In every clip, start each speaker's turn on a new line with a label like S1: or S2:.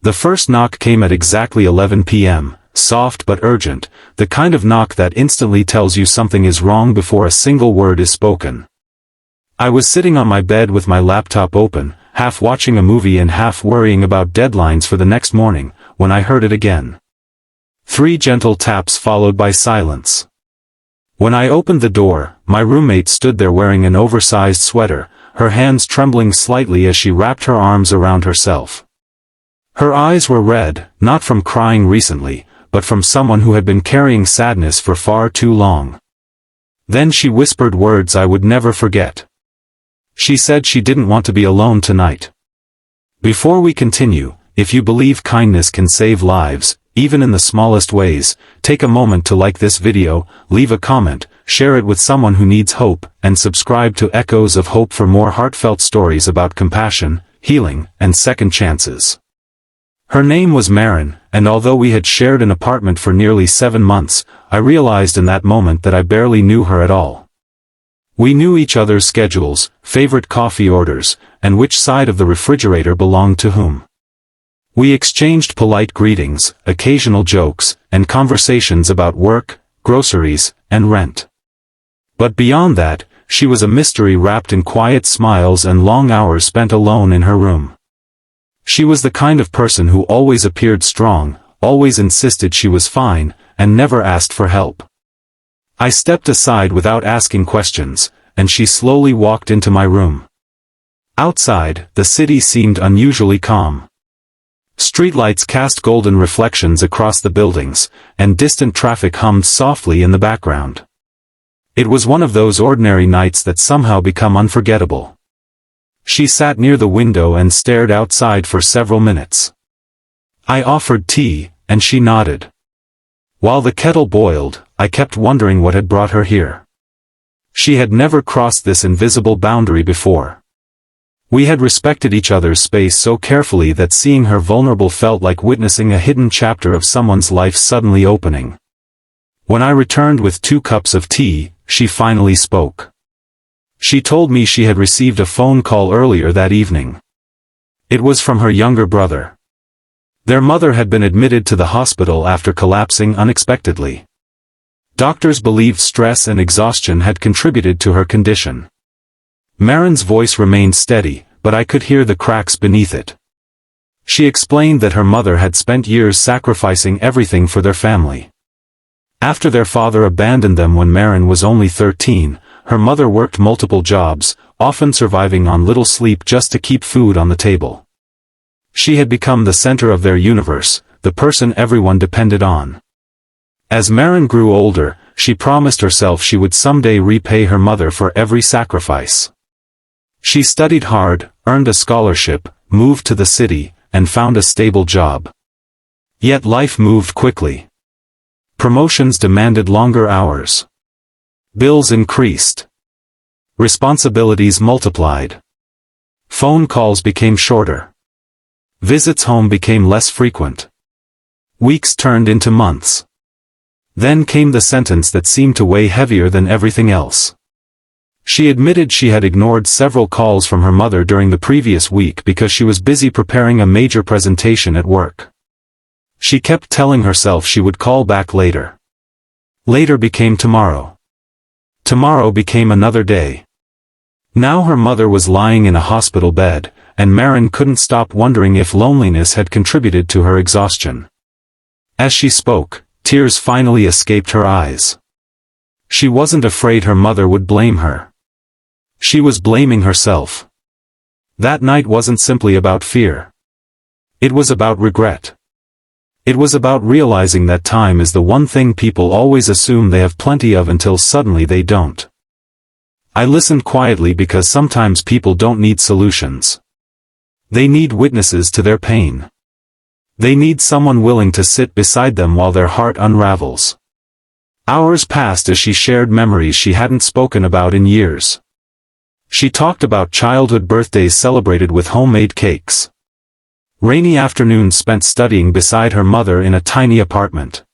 S1: The first knock came at exactly 11 p.m., soft but urgent, the kind of knock that instantly tells you something is wrong before a single word is spoken. I was sitting on my bed with my laptop open, half watching a movie and half worrying about deadlines for the next morning, when I heard it again. 3 gentle taps followed by silence. When I opened the door, my roommate stood there wearing an oversized sweater, her hands trembling slightly as she wrapped her arms around herself. Her eyes were red, not from crying recently, but from someone who had been carrying sadness for far too long. Then she whispered words I would never forget. She said she didn't want to be alone tonight. Before we continue, if you believe kindness can save lives, even in the smallest ways, take a moment to like this video, leave a comment, share it with someone who needs hope, and subscribe to Echoes of Hope for more heartfelt stories about compassion, healing, and second chances. Her name was Marin, and although we had shared an apartment for nearly 7 months, I realized in that moment that I barely knew her at all. We knew each other's schedules, favorite coffee orders, and which side of the refrigerator belonged to whom. We exchanged polite greetings, occasional jokes, and conversations about work, groceries, and rent. But beyond that, she was a mystery wrapped in quiet smiles and long hours spent alone in her room. She was the kind of person who always appeared strong, always insisted she was fine, and never asked for help. I stepped aside without asking questions, and she slowly walked into my room. Outside, the city seemed unusually calm. Streetlights cast golden reflections across the buildings, and distant traffic hummed softly in the background. It was one of those ordinary nights that somehow become unforgettable. She sat near the window and stared outside for several minutes. I offered tea, and she nodded. While the kettle boiled, I kept wondering what had brought her here. She had never crossed this invisible boundary before. We had respected each other's space so carefully that seeing her vulnerable felt like witnessing a hidden chapter of someone's life suddenly opening. When I returned with 2 cups of tea, she finally spoke. She told me she had received a phone call earlier that evening. It was from her younger brother. Their mother had been admitted to the hospital after collapsing unexpectedly. Doctors believed stress and exhaustion had contributed to her condition. Marin's voice remained steady, but I could hear the cracks beneath it. She explained that her mother had spent years sacrificing everything for their family. After their father abandoned them when Marin was only 13, her mother worked multiple jobs, often surviving on little sleep just to keep food on the table. She had become the center of their universe, the person everyone depended on. As Marin grew older, she promised herself she would someday repay her mother for every sacrifice. She studied hard, earned a scholarship, moved to the city, and found a stable job. Yet life moved quickly. Promotions demanded longer hours. Bills increased. Responsibilities multiplied. Phone calls became shorter. Visits home became less frequent. Weeks turned into months. Then came the sentence that seemed to weigh heavier than everything else. She admitted she had ignored several calls from her mother during the previous week because she was busy preparing a major presentation at work. She kept telling herself she would call back later. Later became tomorrow. Tomorrow became another day. Now her mother was lying in a hospital bed, and Marin couldn't stop wondering if loneliness had contributed to her exhaustion. As she spoke, tears finally escaped her eyes. She wasn't afraid her mother would blame her. She was blaming herself. That night wasn't simply about fear. It was about regret. It was about realizing that time is the one thing people always assume they have plenty of until suddenly they don't. I listened quietly because sometimes people don't need solutions. They need witnesses to their pain. They need someone willing to sit beside them while their heart unravels. Hours passed as she shared memories she hadn't spoken about in years. She talked about childhood birthdays celebrated with homemade cakes. Rainy afternoons spent studying beside her mother in a tiny apartment.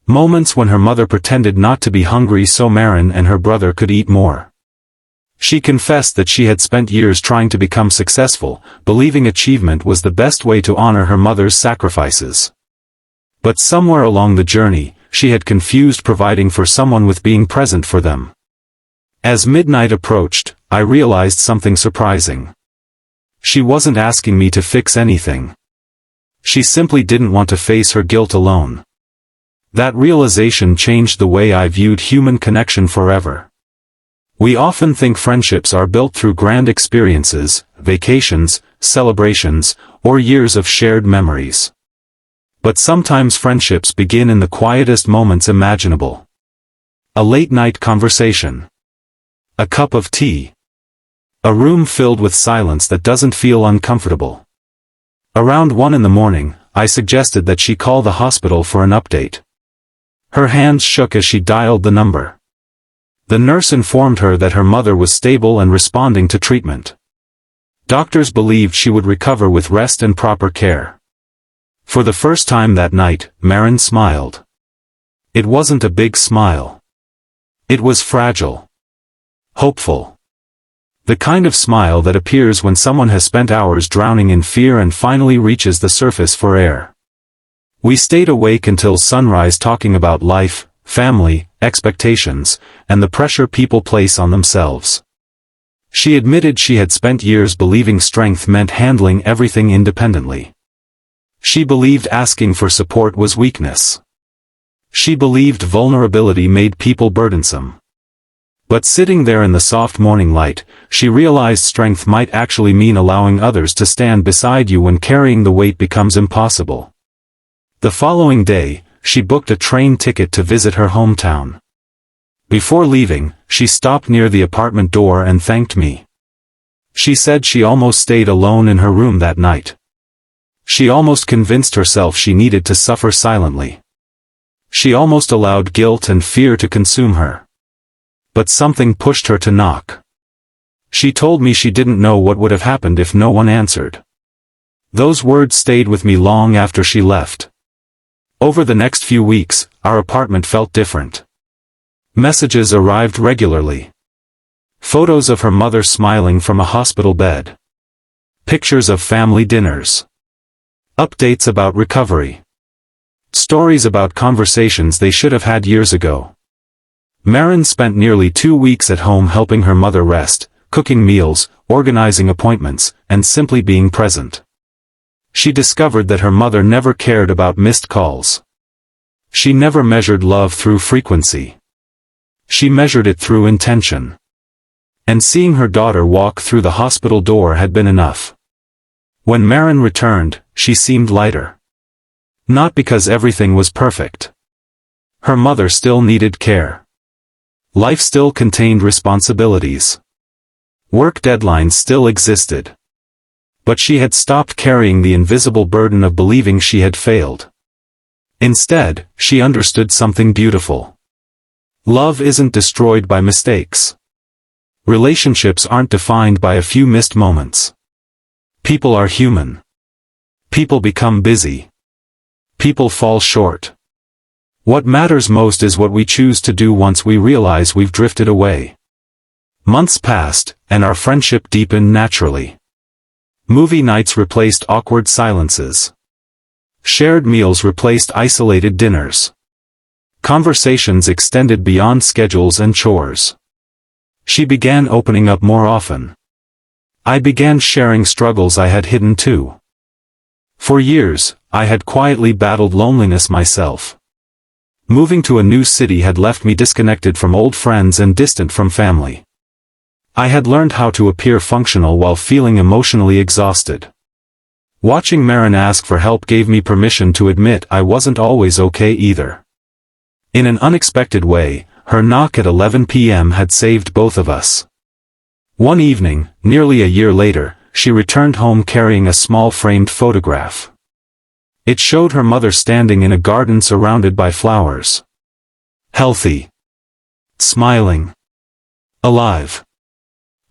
S1: Moments when her mother pretended not to be hungry so Marin and her brother could eat more. She confessed that she had spent years trying to become successful, believing achievement was the best way to honor her mother's sacrifices. But somewhere along the journey, she had confused providing for someone with being present for them. As midnight approached, I realized something surprising. She wasn't asking me to fix anything. She simply didn't want to face her guilt alone. That realization changed the way I viewed human connection forever. We often think friendships are built through grand experiences, vacations, celebrations, or years of shared memories. But sometimes friendships begin in the quietest moments imaginable. A late-night conversation. A cup of tea. A room filled with silence that doesn't feel uncomfortable. Around 1 in the morning, I suggested that she call the hospital for an update. Her hands shook as she dialed the number. The nurse informed her that her mother was stable and responding to treatment. Doctors believed she would recover with rest and proper care. For the first time that night, Maren smiled. It wasn't a big smile. It was fragile. Hopeful. The kind of smile that appears when someone has spent hours drowning in fear and finally reaches the surface for air. We stayed awake until sunrise talking about life, family, expectations, and the pressure people place on themselves. She admitted she had spent years believing strength meant handling everything independently. She believed asking for support was weakness. She believed vulnerability made people burdensome. But sitting there in the soft morning light, she realized strength might actually mean allowing others to stand beside you when carrying the weight becomes impossible. The following day, she booked a train ticket to visit her hometown. Before leaving, she stopped near the apartment door and thanked me. She said she almost stayed alone in her room that night. She almost convinced herself she needed to suffer silently. She almost allowed guilt and fear to consume her. But something pushed her to knock. She told me she didn't know what would have happened if no one answered. Those words stayed with me long after she left. Over the next few weeks, our apartment felt different. Messages arrived regularly. Photos of her mother smiling from a hospital bed. Pictures of family dinners. Updates about recovery. Stories about conversations they should have had years ago. Maren spent nearly 2 weeks at home helping her mother rest, cooking meals, organizing appointments, and simply being present. She discovered that her mother never cared about missed calls. She never measured love through frequency. She measured it through intention. And seeing her daughter walk through the hospital door had been enough. When Maren returned, she seemed lighter. Not because everything was perfect. Her mother still needed care. Life still contained responsibilities. Work deadlines still existed. But she had stopped carrying the invisible burden of believing she had failed. Instead, she understood something beautiful. Love isn't destroyed by mistakes. Relationships aren't defined by a few missed moments. People are human. People become busy. People fall short. What matters most is what we choose to do once we realize we've drifted away. Months passed, and our friendship deepened naturally. Movie nights replaced awkward silences. Shared meals replaced isolated dinners. Conversations extended beyond schedules and chores. She began opening up more often. I began sharing struggles I had hidden too. For years, I had quietly battled loneliness myself. Moving to a new city had left me disconnected from old friends and distant from family. I had learned how to appear functional while feeling emotionally exhausted. Watching Maren ask for help gave me permission to admit I wasn't always okay either. In an unexpected way, her knock at 11 p.m. had saved both of us. One evening, nearly a year later, she returned home carrying a small framed photograph. It showed her mother standing in a garden surrounded by flowers. Healthy. Smiling. Alive.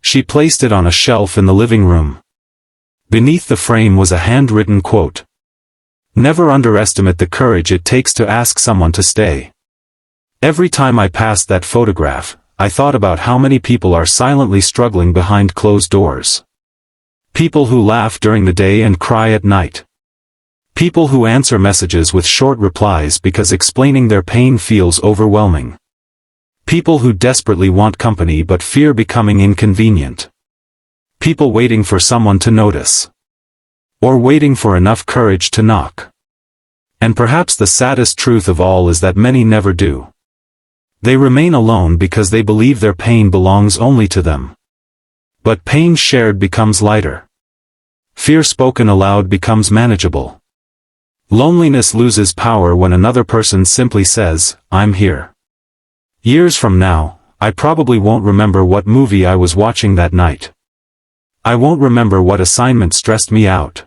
S1: She placed it on a shelf in the living room. Beneath the frame was a handwritten quote. "Never underestimate the courage it takes to ask someone to stay." Every time I passed that photograph, I thought about how many people are silently struggling behind closed doors. People who laugh during the day and cry at night. People who answer messages with short replies because explaining their pain feels overwhelming. People who desperately want company but fear becoming inconvenient. People waiting for someone to notice. Or waiting for enough courage to knock. And perhaps the saddest truth of all is that many never do. They remain alone because they believe their pain belongs only to them. But pain shared becomes lighter. Fear spoken aloud becomes manageable. Loneliness loses power when another person simply says, "I'm here." Years from now, I probably won't remember what movie I was watching that night. I won't remember what assignment stressed me out.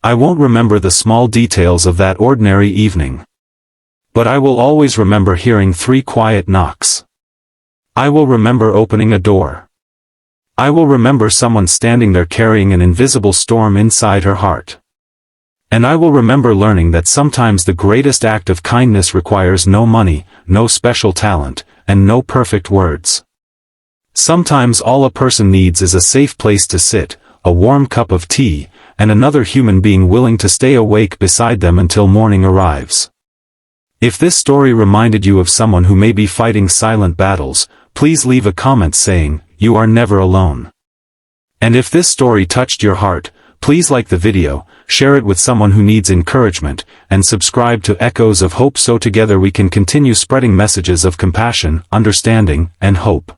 S1: I won't remember the small details of that ordinary evening. But I will always remember hearing 3 quiet knocks. I will remember opening a door. I will remember someone standing there carrying an invisible storm inside her heart. And I will remember learning that sometimes the greatest act of kindness requires no money, no special talent, and no perfect words. Sometimes all a person needs is a safe place to sit, a warm cup of tea, and another human being willing to stay awake beside them until morning arrives. If this story reminded you of someone who may be fighting silent battles, please leave a comment saying, "You are never alone." And if this story touched your heart, please like the video, share it with someone who needs encouragement, and subscribe to Echoes of Hope so together we can continue spreading messages of compassion, understanding, and hope.